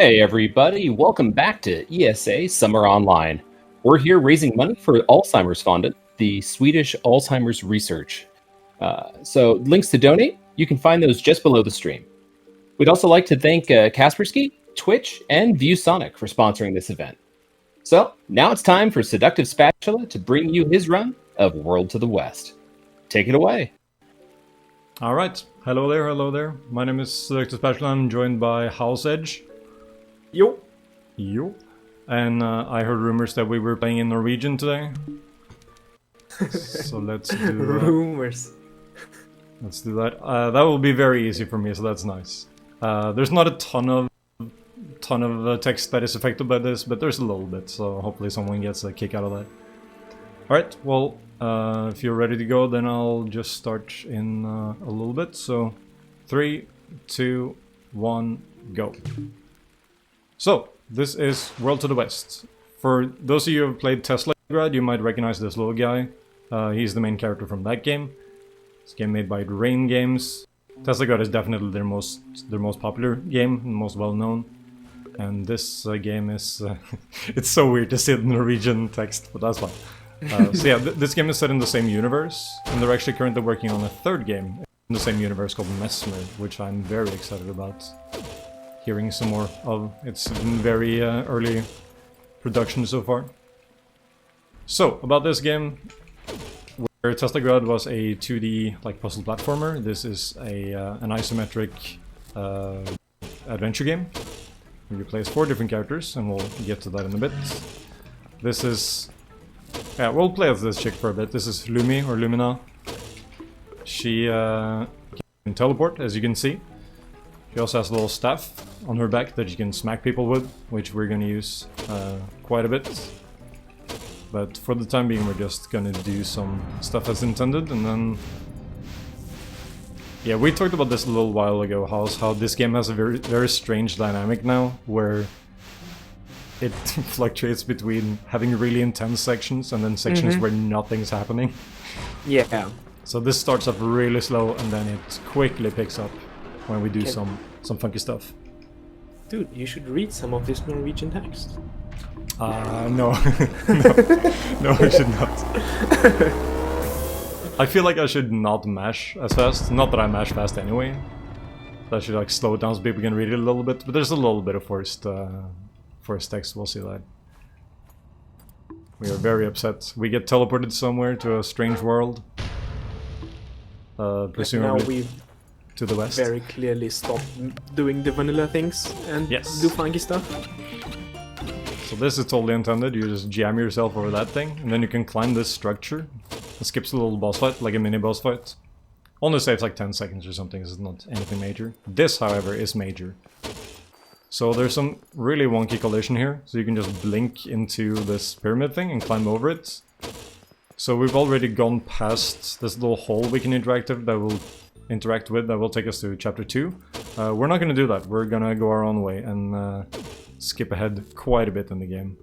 Hey everybody, welcome back to ESA Summer Online. We're here raising money for Alzheimer's Fondant, the Swedish Alzheimer's research. So links to donate, you can find those just below the stream. We'd also like to thank Kaspersky, Twitch, and ViewSonic for sponsoring this event. So now it's time for SeductiveSpatula to bring you his run of World to the West. Take it away. All right, hello there. My name is SeductiveSpatula. I'm joined by House Edge. Yo. And I heard rumors that we were playing in Norwegian today. So let's do rumors. Let's do that. That will be very easy for me, so that's nice. There's not a ton of text that is affected by this, but there's a little bit, so hopefully someone gets a kick out of that. Alright, well, if you're ready to go, then I'll just start in a little bit. So, 3, 2, 1, go. So, this is World to the West. For those of you who have played Teslagrad, you might recognize this little guy. He's the main character from that game. It's a game made by Rain Games. Teslagrad is definitely their most popular game, and most well known. And this game is... it's so weird to see the Norwegian text, but that's fine. So yeah, this game is set in the same universe, and they're actually currently working on a third game in the same universe called Mesmer, which I'm very excited about hearing some more of. It's in very early production so far. So, about this game, where Teslagrad was a 2D like puzzle platformer, this is an isometric adventure game. You play as 4 different characters, and we'll get to that in a bit. This is... yeah, we'll play as this chick for a bit. This is Lumi, or Lumina. She can teleport, as you can see. She also has a little staff on her back that you can smack people with, which we're gonna use quite a bit. But for the time being, we're just gonna do some stuff as intended, and then... yeah, we talked about this a little while ago, how this game has a very strange dynamic now, where it fluctuates between having really intense sections and then sections where nothing's happening. Yeah. So this starts off really slow, and then it quickly picks up when we do some funky stuff. Dude, you should read some of this Norwegian text. No. no, I should not. I feel like I should not mash as fast. Not that I mash fast anyway. I should like slow it down so people can read it a little bit. But there's a little bit of forced text. We'll see that. We are very upset. We get teleported somewhere to a strange world. Presumably now we've to the west. very clearly stopped doing the vanilla things and do funky stuff. So this is totally intended. You just jam yourself over that thing, and then you can climb this structure. It skips a little boss fight, like a mini boss fight. Only saves like 10 seconds or something, so it's not anything major. This, however, is major. So there's some really wonky collision here, so you can just blink into this pyramid thing and climb over it. So we've already gone past this little hole we can interact with that will take us to chapter 2. We're not gonna do that. We're gonna go our own way and skip ahead quite a bit in the game.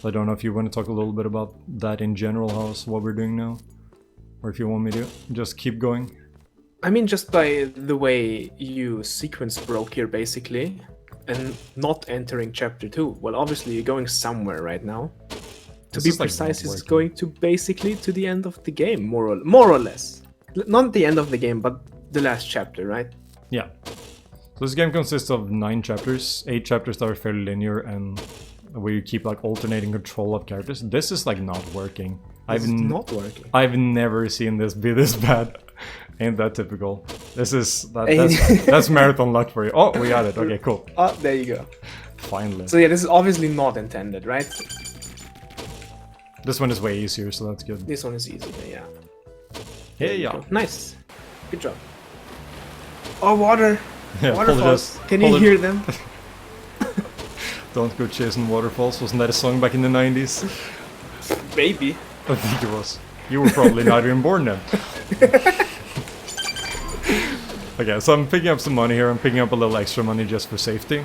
I don't know if you want to talk a little bit about that in general, how's what we're doing now, or if you want me to just keep going. I mean, just by the way you sequence broke here, basically, and not entering chapter 2. Well, obviously you're going somewhere right now. To be precise, it's going to basically to the end of the game, more or less. Not the end of the game, but the last chapter, right? Yeah. So this game consists of 9 chapters, 8 chapters that are fairly linear, and where you keep like alternating control of characters. This is like not working. It's not working. I've never seen this be this bad. Ain't that typical? This is that's marathon luck for you. Oh, we got it. Okay, cool. Oh, there you go. Finally. So yeah, this is obviously not intended, right? This one is way easier, so that's good. This one is easier, yeah. Hey, yeah. Nice. Good job. Oh, water. Yeah, Waterfalls. Can you hear them? Don't go chasing waterfalls. Wasn't that a song back in the 90s? Maybe. I think it was. You were probably not even born then. Okay, so I'm picking up some money here. I'm picking up a little extra money just for safety.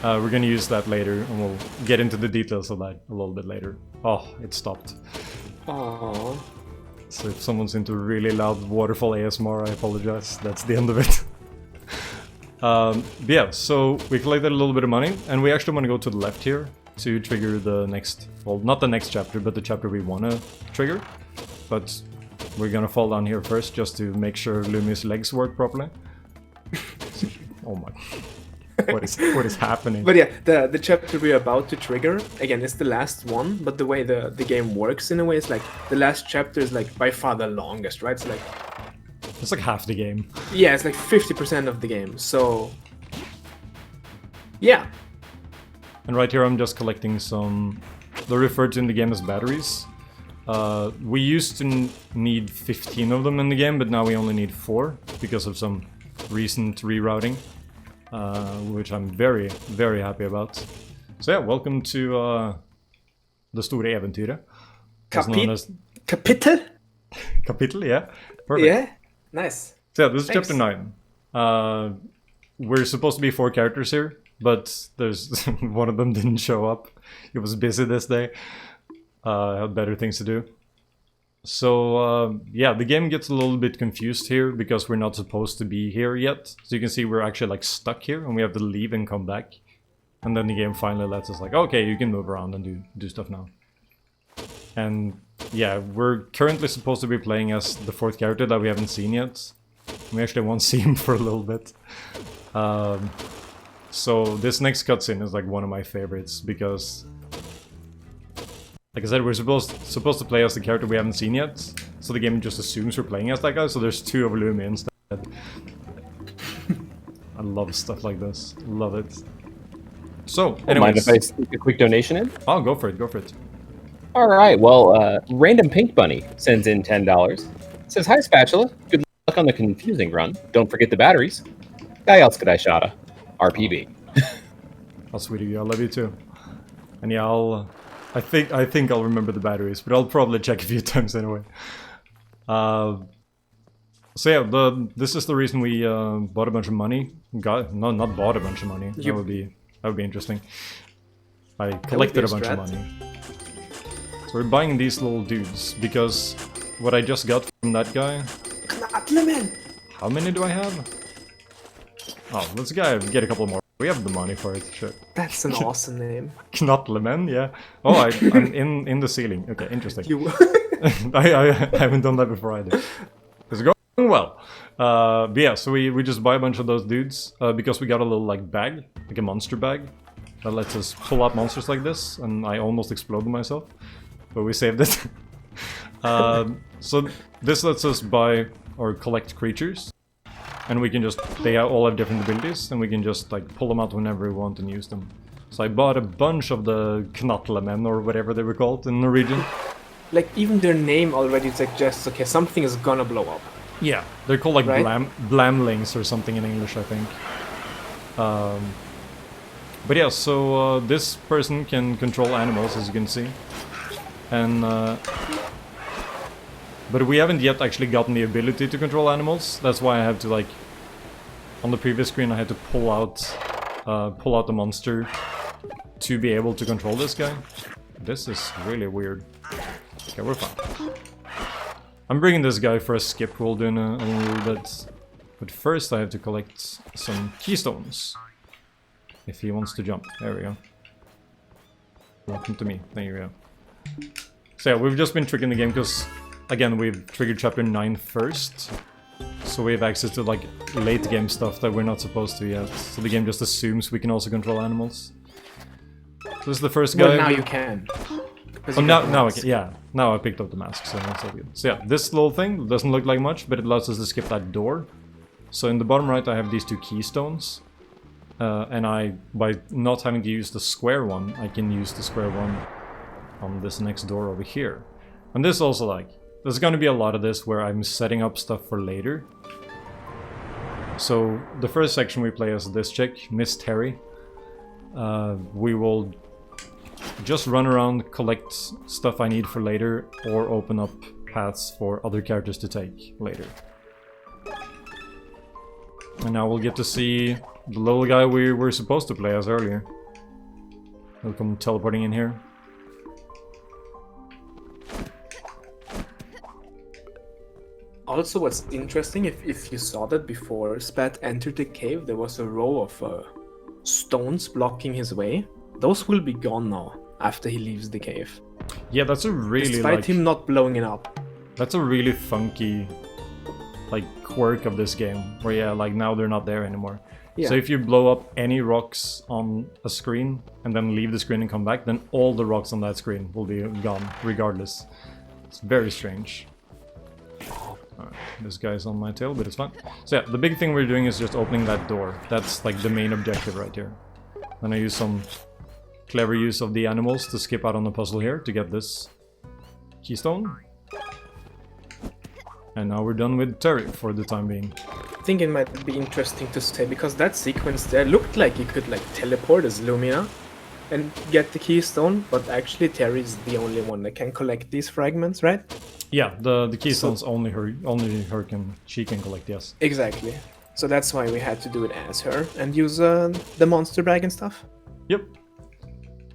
We're gonna use that later, and we'll get into the details of that a little bit later. Oh, it stopped. Aww. So if someone's into really loud waterfall ASMR, I apologize. That's the end of it. But yeah, so we collected a little bit of money, and we actually want to go to the left here to trigger the next, well, not the next chapter, but the chapter we want to trigger. But we're gonna fall down here first just to make sure Lumi's legs work properly. Oh my... what is happening? But yeah, the chapter we're about to trigger, again, is the last one, but the way the game works in a way is like, the last chapter is like by far the longest, right? It's like half the game. Yeah, it's like 50% of the game, so... yeah. And right here I'm just collecting some... they're referred to in the game as batteries. We used to need 15 of them in the game, but now we only need 4 because of some recent rerouting. Which I'm very, very happy about. So yeah, welcome to the Store Eventyret. Kapitel? Kapitel, yeah. Perfect. Yeah, nice. So yeah, this is chapter 9. We're supposed to be 4 characters here, but there's one of them didn't show up. He was busy this day. Had better things to do. So yeah, the game gets a little bit confused here because we're not supposed to be here yet. So you can see we're actually like stuck here and we have to leave and come back. And then the game finally lets us like, okay, you can move around and do stuff now. And yeah, we're currently supposed to be playing as the 4th character that we haven't seen yet. We actually won't see him for a little bit. So this next cutscene is like one of my favorites because... like I said, we're supposed to play as the character we haven't seen yet, so the game just assumes we're playing as that guy, so there's 2 of Lumi instead. I love stuff like this. Love it. So, anyways... mind if I sneak a quick donation in? Oh, go for it, go for it. Alright, well, Random Pink Bunny sends in $10. Says, hi, Spatula. Good luck on the confusing run. Don't forget the batteries. Guy else could I shotta. RPB. How sweet of you, I love you too. And yeah, I think I'll remember the batteries, but I'll probably check a few times anyway. So yeah, this is the reason we bought a bunch of money. Not bought a bunch of money. That would be interesting. I collected a bunch of money. So we're buying these little dudes because what I just got from that guy. How many do I have? Oh, let's get a couple more. We have the money for it, sure. That's an awesome name. Knotlemen, yeah. Oh, I'm in the ceiling. Okay, interesting. I haven't done that before either. It's going well. But yeah, so we just buy a bunch of those dudes because we got a little like bag, like a monster bag, that lets us pull out monsters like this, and I almost exploded myself, but we saved it. So this lets us buy or collect creatures. And we can just, they all have different abilities, and we can just like pull them out whenever we want and use them. So I bought a bunch of the Knotlemen, or whatever they were called in Norwegian. Like, even their name already suggests, okay, something is gonna blow up. Yeah, they're called like right? Blamlings or something in English, I think. But yeah, so this person can control animals, as you can see. And but we haven't yet actually gotten the ability to control animals. That's why I have to like... on the previous screen I had to pull out the monster to be able to control this guy. This is really weird. Okay, we're fine. I'm bringing this guy for a skip we'll do in a little bit. But first I have to collect some keystones. If he wants to jump. There we go. Welcome to me. There you go. So yeah, we've just been tricking the game because... again, we've triggered chapter 9 first, so we have access to like late game stuff that we're not supposed to yet. So the game just assumes we can also control animals. So this is the first guy. Well, now you can. Oh, now I can. Yeah, now I picked up the mask, so that's all good. So yeah, this little thing doesn't look like much, but it allows us to skip that door. So in the bottom right, I have these 2 keystones, and by not having to use the square one, I can use the square one on this next door over here. And this also like. There's gonna be a lot of this where I'm setting up stuff for later. So the first section we play as this chick, Miss Terry. We will just run around, collect stuff I need for later, or open up paths for other characters to take later. And now we'll get to see the little guy we were supposed to play as earlier. He'll come teleporting in here. Also, what's interesting, if you saw that before Spat entered the cave, there was a row of stones blocking his way. Those will be gone now after he leaves the cave. Yeah, that's a really despite him not blowing it up. That's a really funky like quirk of this game, where yeah, like now they're not there anymore. Yeah. So if you blow up any rocks on a screen and then leave the screen and come back, then all the rocks on that screen will be gone regardless. It's very strange. Alright, this guy's on my tail, but it's fine. So yeah, the big thing we're doing is just opening that door. That's like the main objective right here. Then I use some clever use of the animals to skip out on the puzzle here to get this keystone. And now we're done with Terry for the time being. I think it might be interesting to say, because that sequence there looked like you could like teleport as Lumina and get the keystone, but actually Terry's the only one that can collect these fragments, right? Yeah, the keystones only her she can collect, yes. Exactly. So that's why we had to do it as her and use the monster bag and stuff. Yep.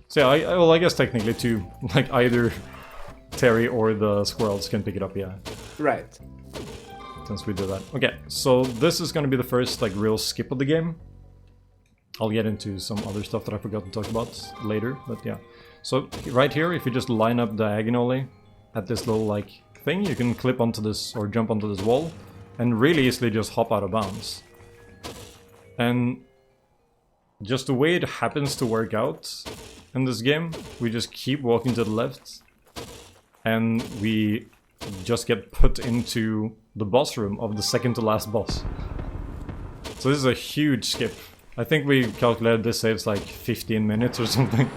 So yeah, well, I guess technically too, like either Terry or the squirrels can pick it up, yeah. Right. Since we did that. Okay, so this is gonna be the first like real skip of the game. I'll get into some other stuff that I forgot to talk about later, but yeah. So right here, if you just line up diagonally at this little like thing, you can clip onto this or jump onto this wall and really easily just hop out of bounds. And just the way it happens to work out in this game, we just keep walking to the left and we just get put into the boss room of the second to last boss. So this is a huge skip. I think we calculated this saves like 15 minutes or something.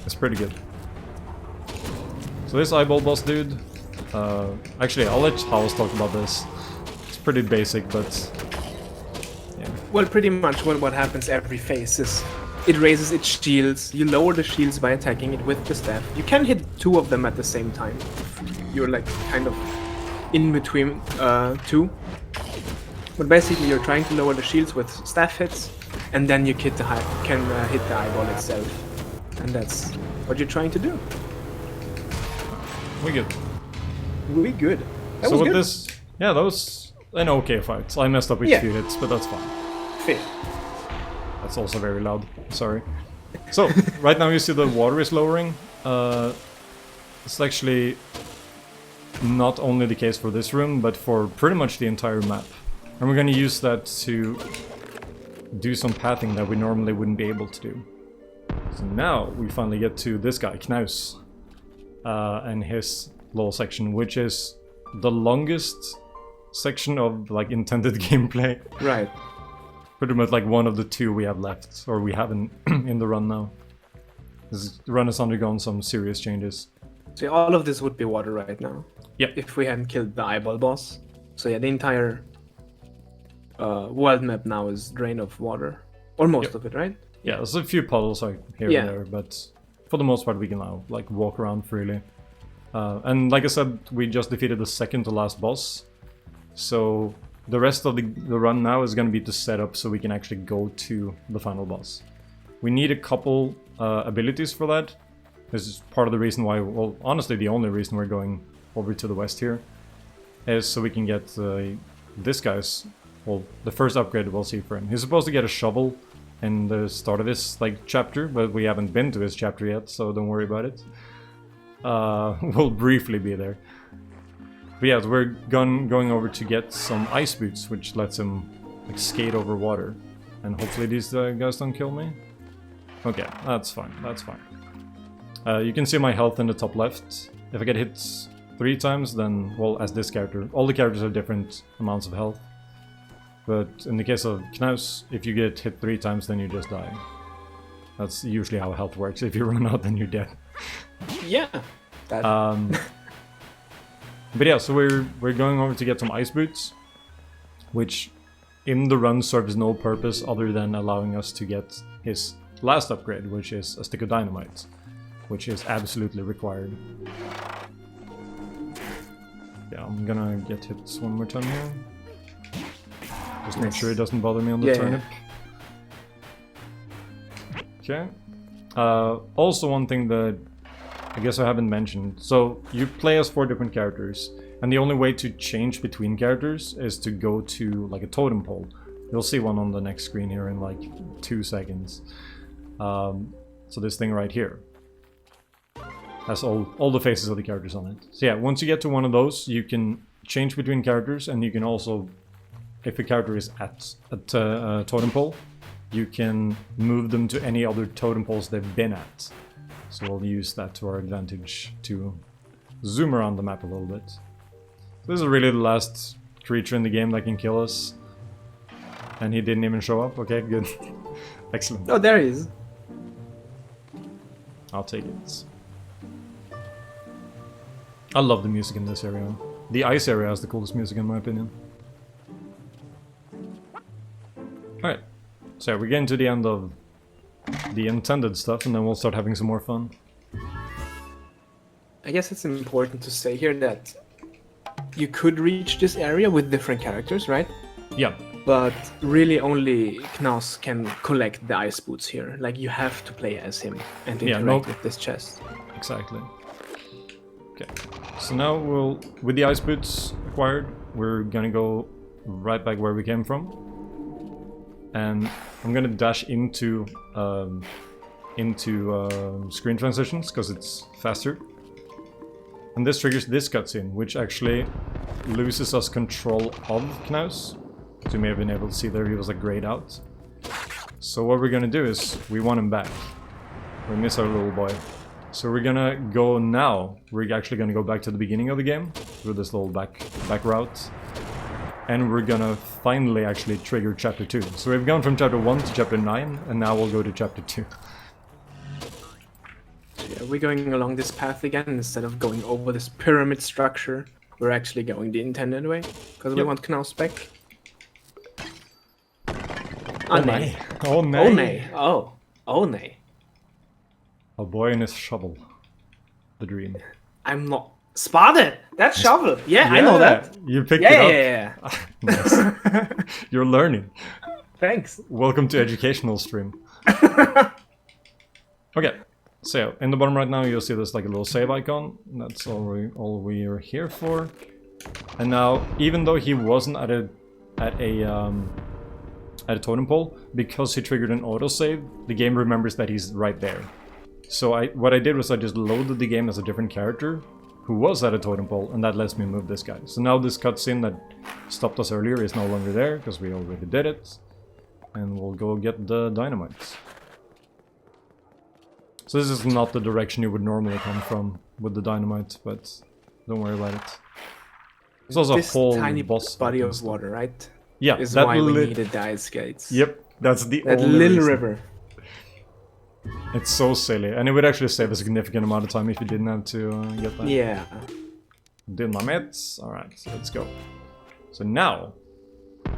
It's pretty good. So this eyeball boss dude, actually I'll let House talk about this. It's pretty basic, but yeah. Well, pretty much what happens every phase is it raises its shields. You lower the shields by attacking it with the staff. You can hit two of them at the same time. You're like kind of in between two. But basically you're trying to lower the shields with staff hits, and then you hit the hit the eyeball itself. And that's what you're trying to do. We good. We good. That so was with good. this, yeah, that was an okay fight. I messed up with few hits, but that's fine. Fair. That's also very loud. Sorry. So right now you see the water is lowering. It's actually not only the case for this room, but for pretty much the entire map. And we're going to use that to do some pathing that we normally wouldn't be able to do. So now we finally get to this guy, Knaus, and his little section, which is the longest section of like intended gameplay. Right. Pretty much like one of the two we have left, or we have in the run now. This run has undergone some serious changes. So all of this would be water right now. Yep. If we hadn't killed the eyeball boss. So yeah, the entire world map now is drained of water. Or most of it, right? Yeah, there's a few puddles like here and there, but for the most part we can now like walk around freely. And like I said, we just defeated the second to last boss. So the rest of the run now is going to be to set up so we can actually go to the final boss. We need a couple abilities for that. This is part of the reason why, well, honestly the only reason we're going over to the west here is so we can get this guy's, well, the first upgrade we'll see for him. He's supposed to get a shovel in the start of this like chapter, but we haven't been to his chapter yet, so don't worry about it. We'll briefly be there. But yeah, we're going over to get some ice boots, which lets him like skate over water. And hopefully these guys don't kill me. Okay, that's fine, that's fine. You can see my health in the top left. If I get hit 3 times, then, well, as this character, all the characters have different amounts of health. But in the case of Knaus, if you get hit 3 times, then you just die. That's usually how health works. If you run out, then you're dead. Yeah. That... But yeah, so we're going over to get some ice boots, which in the run serves no purpose other than allowing us to get his last upgrade, which is a stick of dynamite, which is absolutely required. Yeah, I'm gonna get hit one more time here. Just make sure it doesn't bother me on the turnip. Okay. Also one thing that I guess I haven't mentioned. So you play as 4 different characters, And the only way to change between characters is to go to like a totem pole. You'll see one on the next screen here in like 2 seconds. So this thing right here has all the faces of the characters on it. So yeah, once you get to one of those, you can change between characters, and you can also, if a character is at a totem pole, you can move them to any other totem poles they've been at. So we'll use that to our advantage to zoom around the map a little bit. This is really the last creature in the game that can kill us. And he didn't even show up. Okay, good. Excellent. Oh, there he is. I'll take it. I love the music in this area. The ice area has the coolest music in my opinion. Alright, so we're getting to the end of the intended stuff, and then we'll start having some more fun. I guess it's important to say here that you could reach this area with different characters, right? Yeah. But really only Knaus can collect the ice boots here. Like, you have to play as him and interact with this chest. Exactly. Okay, so now with the ice boots acquired, we're gonna go right back where we came from. And I'm gonna dash into screen transitions, because it's faster. And this triggers this cutscene, which actually loses us control of Knaus. So you may have been able to see there he was like grayed out. So what we're gonna do is, we want him back. We miss our little boy. So we're gonna go now, we're actually gonna go back to the beginning of the game, through this little back route. And we're gonna finally actually trigger Chapter 2. So we've gone from Chapter 1 to Chapter 9, and now we'll go to Chapter 2. So yeah, we're going along this path again, instead of going over this pyramid structure. We're actually going the intended way, because we want Knaus back. Oh nay. Oh nay. Oh nay. Oh nay. A boy and his shovel. The dream. I'm not spotted. That shovel. Yeah, I know that. You picked it up. Yeah. Nice. You're learning. Thanks. Welcome to educational stream. Okay. So in the bottom right now, you'll see there's like a little save icon. That's all we are here for. And now, even though he wasn't at a totem pole, because he triggered an autosave, the game remembers that he's right there. So what I did was I just loaded the game as a different character who was at a totem pole, and that lets me move this guy. So now this cutscene that stopped us earlier is no longer there, because we already did it. And we'll go get the dynamite. So this is not the direction you would normally come from with the dynamite, but don't worry about it. There's also this a whole tiny boss body of water, right? Yeah, is why we needed the ice gates. Yep, that's the that only little reason. river. It's so silly, and it would actually save a significant amount of time if you didn't have to get that. Yeah. Dynamite. Alright, so let's go. So now,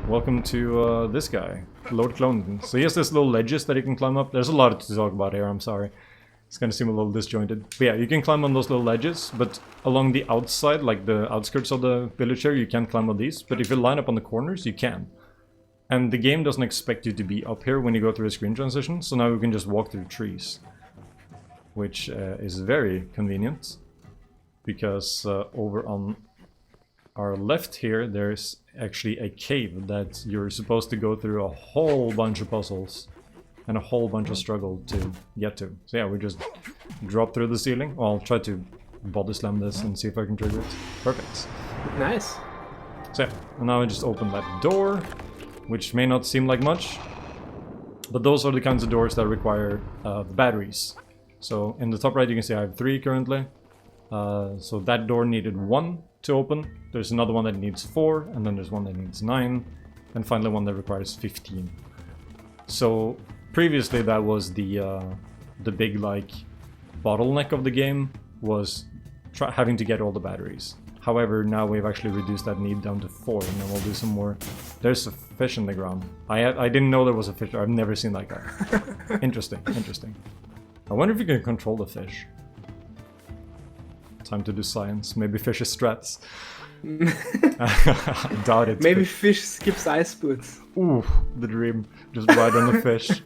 welcome to this guy, Lord Clonedon. So he has this little ledges that you can climb up. There's a lot to talk about here, I'm sorry. It's gonna seem a little disjointed. But yeah, you can climb on those little ledges, but along the outside, like the outskirts of the village here, you can't climb on these. But if you line up on the corners, you can. And the game doesn't expect you to be up here when you go through a screen transition, so now you can just walk through trees. Which is very convenient, because over on our left here, there's actually a cave that you're supposed to go through a whole bunch of puzzles and a whole bunch of struggle to get to. So yeah, we just drop through the ceiling. Well, I'll try to body slam this and see if I can trigger it. Perfect. Nice. So yeah, and now I just open that door, which may not seem like much, but those are the kinds of doors that require the batteries. So in the top right you can see I have 3 currently. So that door needed 1 to open. There's another one that needs 4, and then there's one that needs 9, and finally one that requires 15. So previously that was the big like bottleneck of the game, was having to get all the batteries. However, now we've actually reduced that need down to 4, and then we'll do some more. There's a fish in the ground. I didn't know there was a fish. I've never seen that guy. Interesting, interesting. I wonder if you can control the fish. Time to do science. Maybe fish is strats. I doubt it. Maybe fish skips ice boots. Ooh, the dream. Just ride on the fish.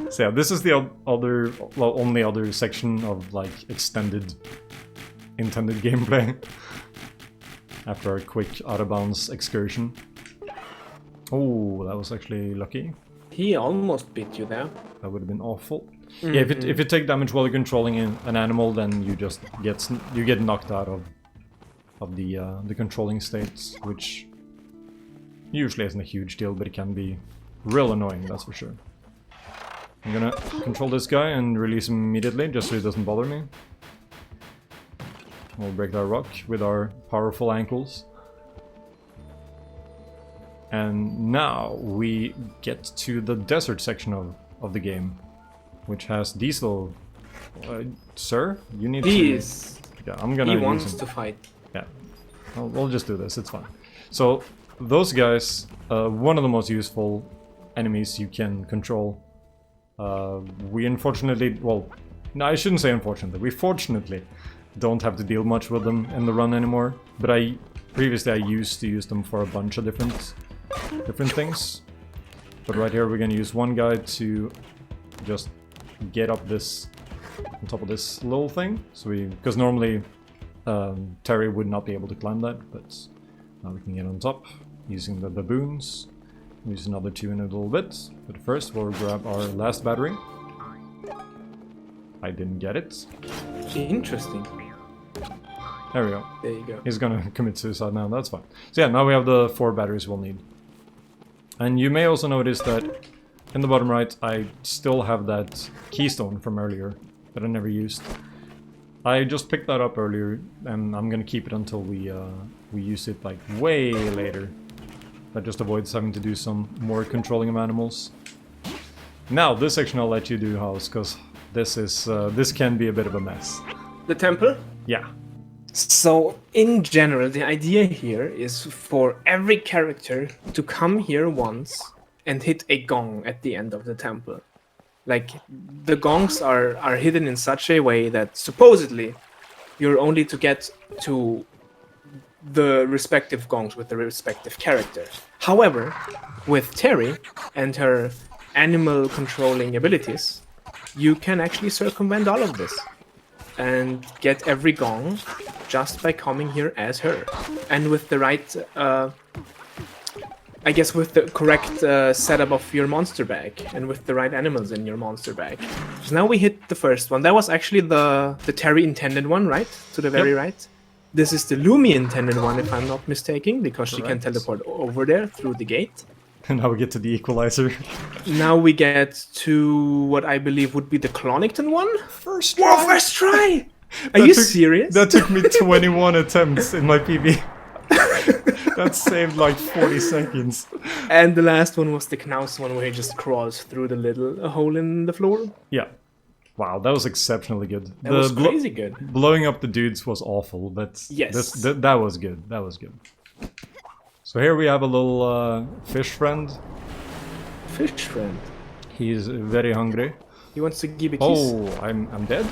So yeah, this is the only other section of like extended intended gameplay. After a quick out-of-bounds excursion. Oh, that was actually lucky. He almost beat you there. That would have been awful. Yeah, if you take damage while you're controlling an animal, then you just get knocked out of the controlling states, which usually isn't a huge deal, but it can be real annoying, that's for sure. I'm gonna control this guy and release him immediately, just so he doesn't bother me. We'll break that rock with our powerful ankles. And now we get to the desert section of the game, which has these little... sir, you need to... Yeah, I'm gonna He use wants him. to fight. Yeah, we'll just do this, it's fine. So, those guys, one of the most useful enemies you can control. We unfortunately... Well, no, I shouldn't say unfortunately. We fortunately don't have to deal much with them in the run anymore. But previously I used to use them for a bunch of different things. But right here we're gonna use one guy to just get up this on top of this little thing. So because normally Terry would not be able to climb that, but now we can get on top using the baboons. Use another two in a little bit, but first we'll grab our last battery. I didn't get it. Interesting. There we go. There you go. He's gonna commit suicide now, that's fine. So yeah, now we have the 4 batteries we'll need. And you may also notice that in the bottom right, I still have that keystone from earlier that I never used. I just picked that up earlier, and I'm gonna keep it until we use it like way later. That just avoids having to do some more controlling of animals. Now, this section I'll let you do, House, because this can be a bit of a mess. The temple? Yeah. So, in general, the idea here is for every character to come here once and hit a gong at the end of the temple. Like, the gongs are hidden in such a way that supposedly you're only to get to the respective gongs with the respective character. However, with Terry and her animal controlling abilities, you can actually circumvent all of this and get every gong just by coming here as her. And with the right, I guess with the correct setup of your monster bag and with the right animals in your monster bag. So now we hit the first one. That was actually the Terry intended one, right? To the very right. This is the Lumi intended one, if I'm not mistaken, because she can teleport over there through the gate. And now we get to the equalizer. Now we get to what I believe would be the Clonington one. First try! Whoa, first try! Are you serious? That took me 21 attempts in my PB. That saved like 40 seconds. And the last one was the Knaus one, where he just crawls through the little hole in the floor. Yeah. Wow, that was exceptionally good. That was crazy good. Blowing up the dudes was awful, but yes, that was good. That was good. So here we have a little fish friend. Fish friend? He's very hungry. He wants to give a kiss. Oh, I'm dead?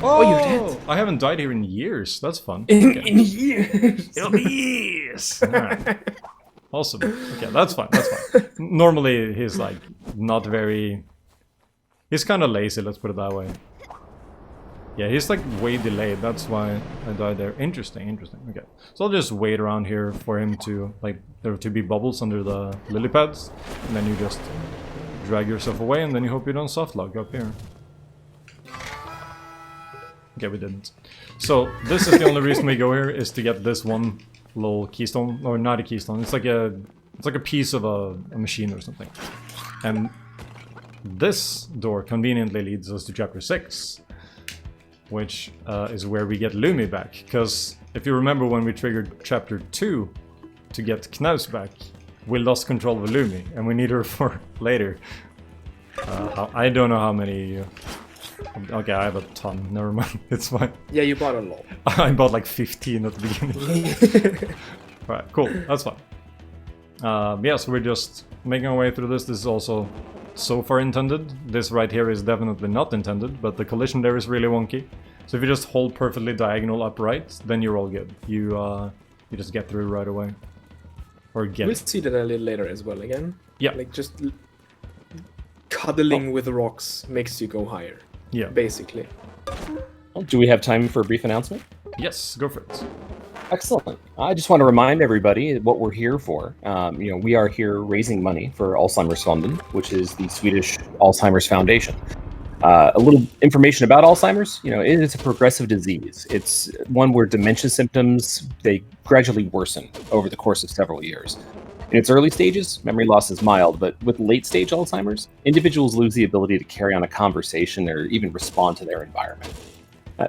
Oh, you're dead? I haven't died here in years. That's fun. In years? In years! Right. Awesome. Okay, that's fine. That's fine. Normally, he's like not very... He's kind of lazy, let's put it that way. Yeah, he's like way delayed, that's why I died there. Interesting, interesting. Okay, so I'll just wait around here for him to, like, there to be bubbles under the lily pads, and then you just drag yourself away, and then you hope you don't softlock up here. Okay, we didn't. So, this is the only reason we go here, is to get this one little keystone, or not a keystone, it's like a piece of a machine or something. And this door conveniently leads us to chapter 6, which is where we get Lumi back. Because if you remember when we triggered chapter 2 to get Knaus back, we lost control of Lumi, and we need her for later. I don't know how many... Okay, I have a ton, never mind, it's fine. Yeah, you bought a lot. I bought like 15 at the beginning. Alright, cool, that's fine. Yeah, so we're just making our way through this. This is also so far intended. This right here is definitely not intended, but the collision there is really wonky. So if you just hold perfectly diagonal upright, then you're all good. You just get through right away. Or get... We'll see that a little later as well again. Yeah. Like just cuddling with rocks makes you go higher. Yeah. Basically. Well, do we have time for a brief announcement? Yes, go for it. Excellent. I just want to remind everybody what we're here for. We are here raising money for Alzheimer's Fonden, which is the Swedish Alzheimer's Foundation. A little information about Alzheimer's. It is a progressive disease. It's one where dementia symptoms, they gradually worsen over the course of several years. In its early stages, memory loss is mild, but with late-stage Alzheimer's, individuals lose the ability to carry on a conversation or even respond to their environment.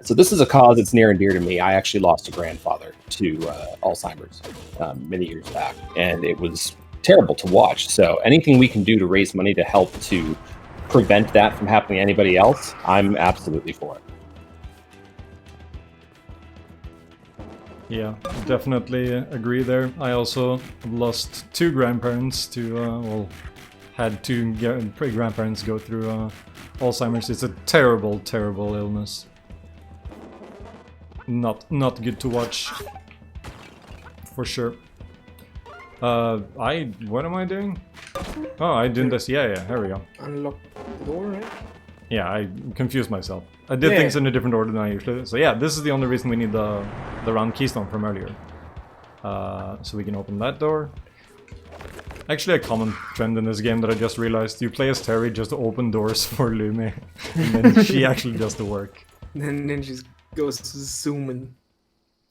So this is a cause that's near and dear to me. I actually lost a grandfather to Alzheimer's many years back, and it was terrible to watch. So anything we can do to raise money to help to prevent that from happening to anybody else, I'm absolutely for it. Yeah, definitely agree there. I also lost 2 grandparents to, had 2 grandparents go through Alzheimer's. It's a terrible, terrible illness. Not good to watch, for sure. What am I doing? Oh, I did this. Yeah, here we go. Unlock the door, right? Yeah, I confused myself. I did things in a different order than I usually do. So yeah, this is the only reason we need the round keystone from earlier. So we can open that door. Actually, a common trend in this game that I just realized: you play as Terry just to open doors for Lumi, and then she actually does the work. Then she goes zooming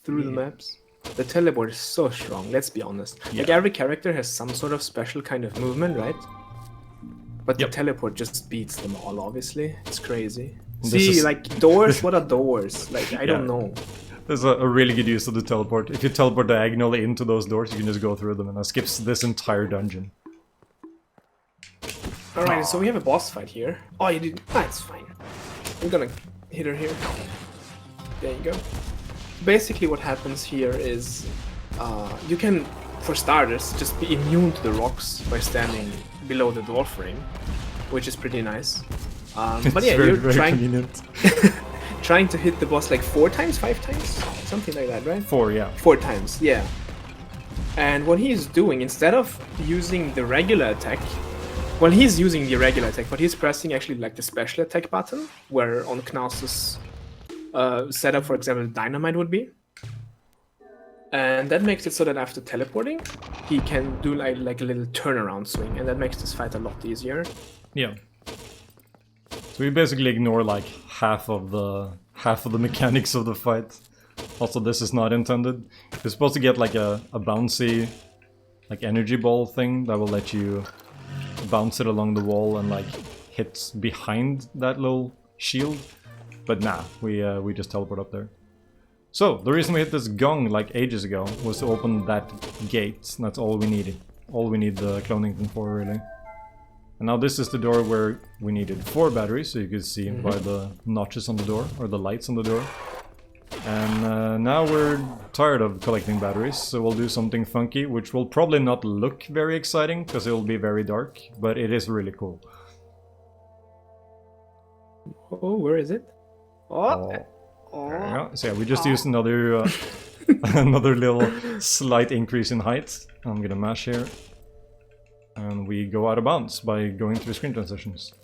through the maps. The teleport is so strong, let's be honest. Yeah. Like, every character has some sort of special kind of movement, right? But the teleport just beats them all, obviously. It's crazy. Like, doors? What are doors? Like, I don't know. There's a really good use of the teleport. If you teleport diagonally into those doors, you can just go through them, and that skips this entire dungeon. Alright, so we have a boss fight here. Oh, you did. It's fine. I'm gonna hit her here. There you go. Basically what happens here is you can, for starters, just be immune to the rocks by standing below the dwarf frame, which is pretty nice. But yeah, very, you're very trying convenient. trying to hit the boss like 4 times, 5 times? Something like that, right? 4, yeah. 4 times, yeah. And what he's doing, instead of using the regular attack, well, he's using the regular attack, but he's pressing actually like the special attack button, where on Knaus's setup, for example, dynamite would be. And that makes it so that after teleporting, he can do like a little turnaround swing, and that makes this fight a lot easier. Yeah. So we basically ignore like half of the mechanics of the fight. Also, this is not intended. You're supposed to get like a bouncy, like energy ball thing that will let you bounce it along the wall and like hit behind that little shield. But nah, we just teleport up there. So, the reason we hit this gong like ages ago was to open that gate. That's all we needed. All we need the cloning thing for, really. And now this is the door where we needed 4 batteries, so you could see by the notches on the door, or the lights on the door. And now we're tired of collecting batteries, so we'll do something funky, which will probably not look very exciting, because it will be very dark, but it is really cool. Oh, where is it? Oh. Yeah, so yeah, we just used another another little slight increase in height. I'm gonna mash here. And we go out of bounds by going through screen transitions.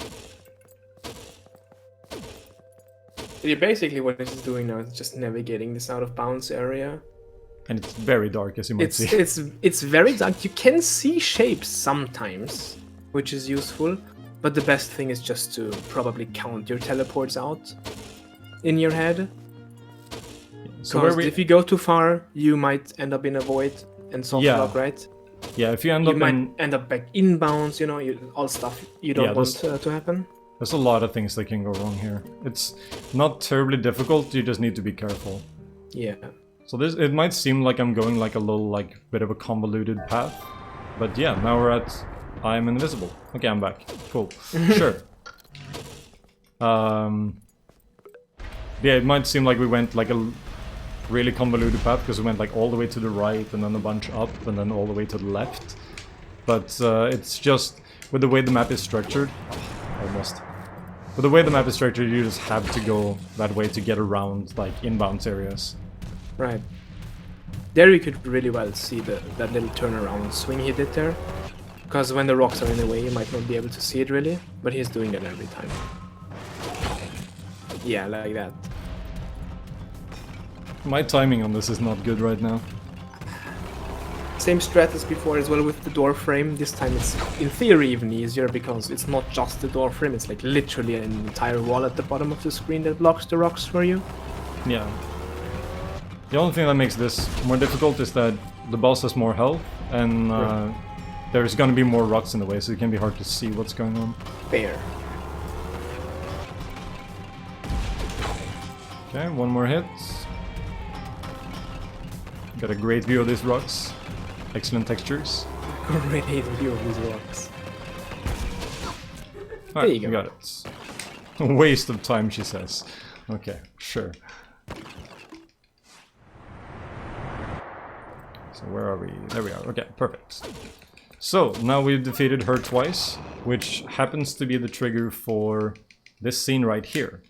Yeah, basically what this is doing now is just navigating this out of bounds area. And it's very dark, as you might see. It's very dark. You can see shapes sometimes, which is useful. But the best thing is just to probably count your teleports out in your head. So if you go too far, you might end up in a void and soft lock, right? Yeah, if you end up might end up back inbounds, you know, all stuff you don't want to happen. There's a lot of things that can go wrong here. It's not terribly difficult, you just need to be careful. Yeah. So it might seem like I'm going like a little, like, bit of a convoluted path. But yeah, now we're at I'm invisible. Okay, I'm back. Cool. Sure. Yeah, it might seem like we went like a really convoluted path because we went like all the way to the right and then a bunch up and then all the way to the left. But it's just with the way the map is structured, almost. With the way the map is structured, you just have to go that way to get around like inbounds areas. Right. There you could really well see that little turnaround swing he did there. Because when the rocks are in the way, you might not be able to see it really, but he's doing that every time. Yeah, like that. My timing on this is not good right now. Same strat as before as well with the door frame. This time it's in theory even easier because it's not just the door frame, it's like literally an entire wall at the bottom of the screen that blocks the rocks for you. Yeah. The only thing that makes this more difficult is that the boss has more health and there's gonna be more rocks in the way, so it can be hard to see what's going on. Fair. Okay, one more hit. Got a great view of these rocks. Excellent textures. Great view of these rocks. Alright, There you go. We got it. A waste of time, she says. Okay, sure. So where are we? There we are. Okay, perfect. So, now we've defeated her twice, which happens to be the trigger for this scene right here.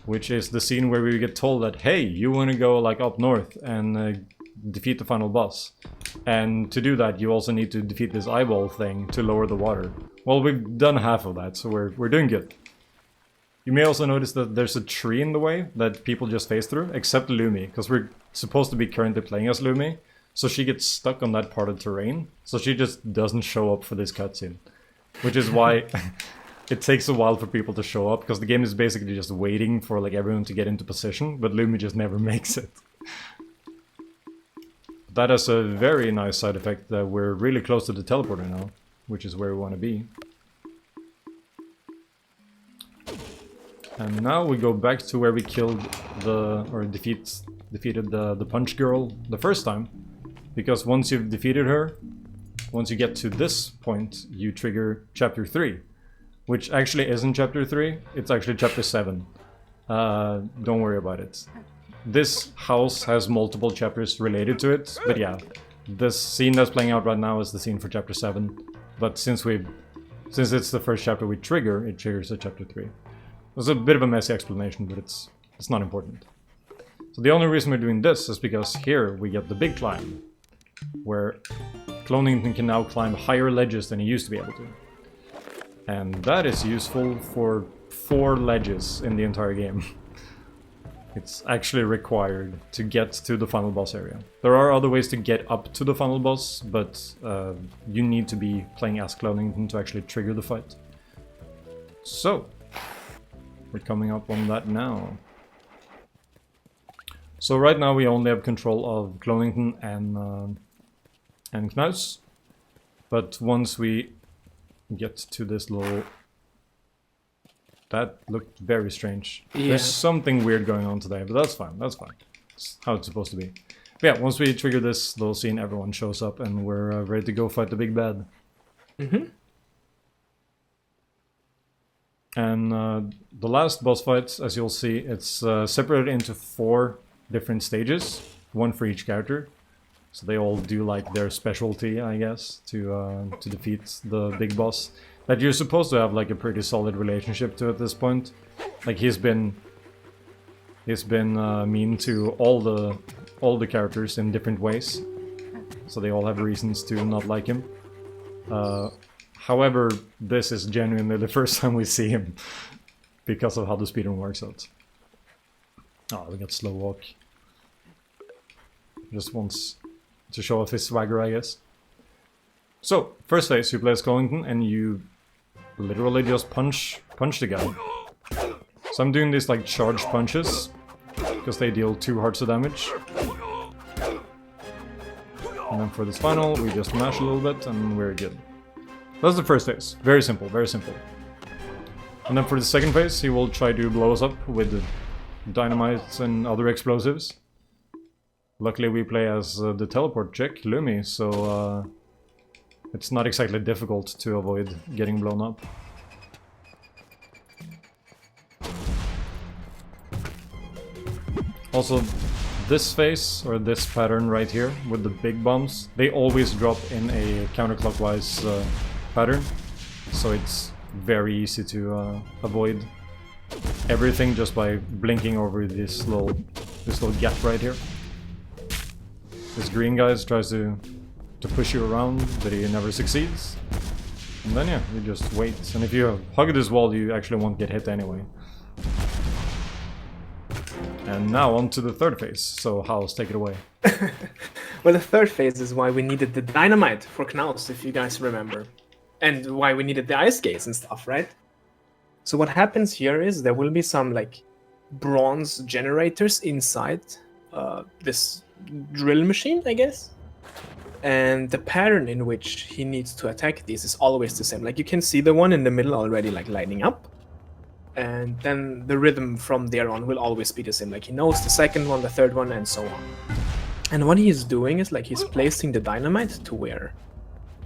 Which is the scene where we get told that, hey, you want to go like up north and defeat the final boss. And to do that, you also need to defeat this eyeball thing to lower the water. Well, we've done half of that, so we're doing good. You may also notice that there's a tree in the way that people just phase through, except Lumi, because we're supposed to be currently playing as Lumi, so she gets stuck on that part of the terrain, so she just doesn't show up for this cutscene. Which is why it takes a while for people to show up, because the game is basically just waiting for like everyone to get into position, but Lumi just never makes it. That has a very nice side effect that we're really close to the teleporter now, which is where we want to be. And now we go back to where we killed defeated the punch girl the first time, because once you've defeated her, once you get to this point, you trigger Chapter 3, which actually isn't Chapter 3, it's actually Chapter 7. Don't worry about it. This house has multiple chapters related to it, but yeah, this scene that's playing out right now is the scene for Chapter 7, but since it's the first chapter we trigger, it triggers at Chapter 3. It's a bit of a messy explanation, but it's not important. So the only reason we're doing this is because here we get the big climb, where Clonington can now climb higher ledges than he used to be able to. And that is useful for 4 ledges in the entire game. It's actually required to get to the final boss area. There are other ways to get up to the final boss, but you need to be playing as Clonington to actually trigger the fight. So, we're coming up on that now. So right now we only have control of Clonington and Knaus, but once we get to this little... That looked very strange. Yeah. There's something weird going on today, but that's fine, that's fine. It's how it's supposed to be. But yeah, once we trigger this little scene, everyone shows up and we're ready to go fight the big bad. Mm-hmm. And the last boss fight, as you'll see, it's separated into 4 different stages, 1 for each character. So they all do like their specialty, I guess, to defeat the big boss. That you're supposed to have like a pretty solid relationship to at this point. Like he's been mean to all the characters in different ways, so they all have reasons to not like him. However, this is genuinely the first time we see him because of how the speedrun works out. Oh, we got slow walk. Just wants to show off his swagger, I guess. So, first phase, you play as Clonington and you literally just punch the guy. So I'm doing these like charge punches, because they deal 2 hearts of damage. And then for this final, we just mash a little bit and we're good. That's the first phase. Very simple, very simple. And then for the second phase, he will try to blow us up with dynamite and other explosives. Luckily we play as the teleport chick, Lumi, so it's not exactly difficult to avoid getting blown up. Also, this phase, or this pattern right here, with the big bombs, they always drop in a counterclockwise pattern, so it's very easy to avoid everything just by blinking over this little gap right here. This green guy tries to push you around, but he never succeeds. And then yeah, you just wait. And if you hug this wall, you actually won't get hit anyway. And now on to the third phase. So House, take it away. Well, the third phase is why we needed the dynamite for Knaus, if you guys remember. And why we needed the ice skates and stuff, right? So what happens here is there will be some like bronze generators inside this drill machine, I guess. And the pattern in which he needs to attack these is always the same. Like you can see the one in the middle already like lighting up. And then the rhythm from there on will always be the same. Like he knows the second one, the third one, and so on. And what he is doing is like he's placing the dynamite to where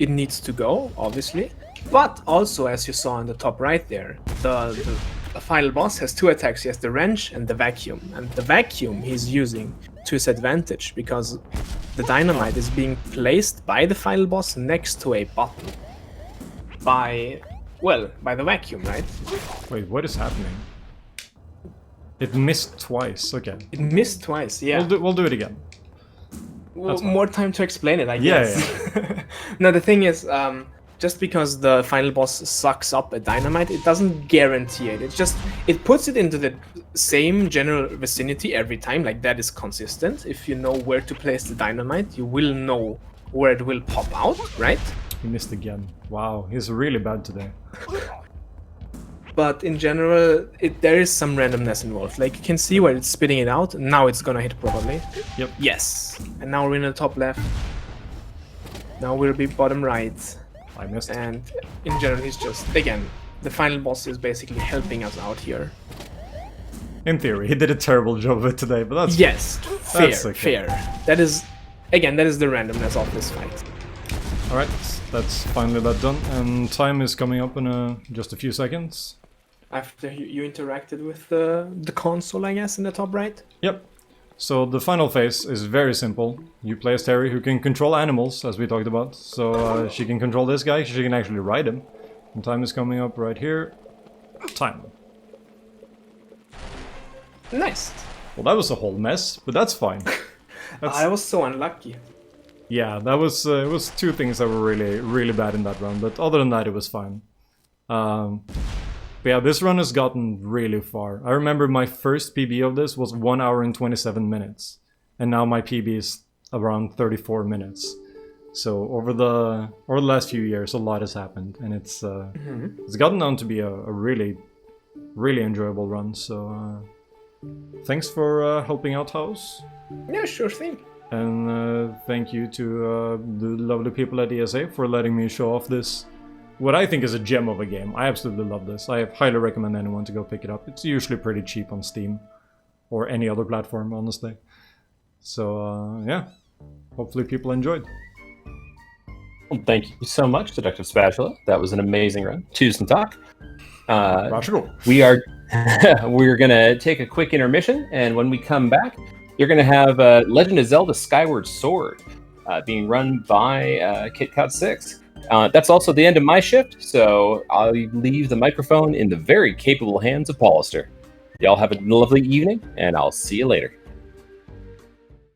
it needs to go, obviously. But also, as you saw on the top right there, the final boss has two attacks. He has the wrench and the vacuum. And the vacuum he's using to his advantage because the dynamite is being placed by the final boss next to a button. By the vacuum, right? Wait, what is happening? It missed twice, okay. It missed twice, yeah. We'll do it again. Well, more time to explain it, I guess. Yeah. No, the thing is, just because the final boss sucks up a dynamite, it doesn't guarantee it. It puts it into the same general vicinity every time, like that is consistent. If you know where to place the dynamite, you will know where it will pop out, right? He missed again. Wow, he's really bad today. But in general, there is some randomness involved. Like you can see where it's spitting it out, and now it's gonna hit probably. Yep. Yes. And now we're in the top left. Now we'll be bottom right. I missed. And in general, he's just, again, the final boss is basically helping us out here. In theory, he did a terrible job of it today, but that's yes, fair, that's okay. fair. That is the randomness of this fight. All right, that's finally that done, and time is coming up in just a few seconds. After you interacted with the console, I guess, in the top right? Yep. So the final phase is very simple. You play as Terry, who can control animals, as we talked about. So she can control this guy, she can actually ride him. And time is coming up right here. Time. Nice. Well, that was a whole mess, but that's fine. I was so unlucky. Yeah, that was it was two things that were really, really bad in that run, but other than that, it was fine. But yeah, this run has gotten really far. I remember my first PB of this was 1 hour and 27 minutes, and now my PB is around 34 minutes. So over the last few years, a lot has happened, and it's gotten down to be a really, really enjoyable run. So thanks for helping out, House. Yeah, sure thing. And thank you to the lovely people at ESA for letting me show off this, what I think is a gem of a game. I absolutely love this. I highly recommend anyone to go pick it up. It's usually pretty cheap on Steam or any other platform, honestly. So yeah, hopefully people enjoyed. Well, thank you so much, SeductiveSpatula. That was an amazing run. Tusen takk. We're gonna take a quick intermission, and when we come back, you're going to have Legend of Zelda Skyward Sword being run by KitKat6. That's also the end of my shift, so I'll leave the microphone in the very capable hands of Paulister. Y'all have a lovely evening, and I'll see you later.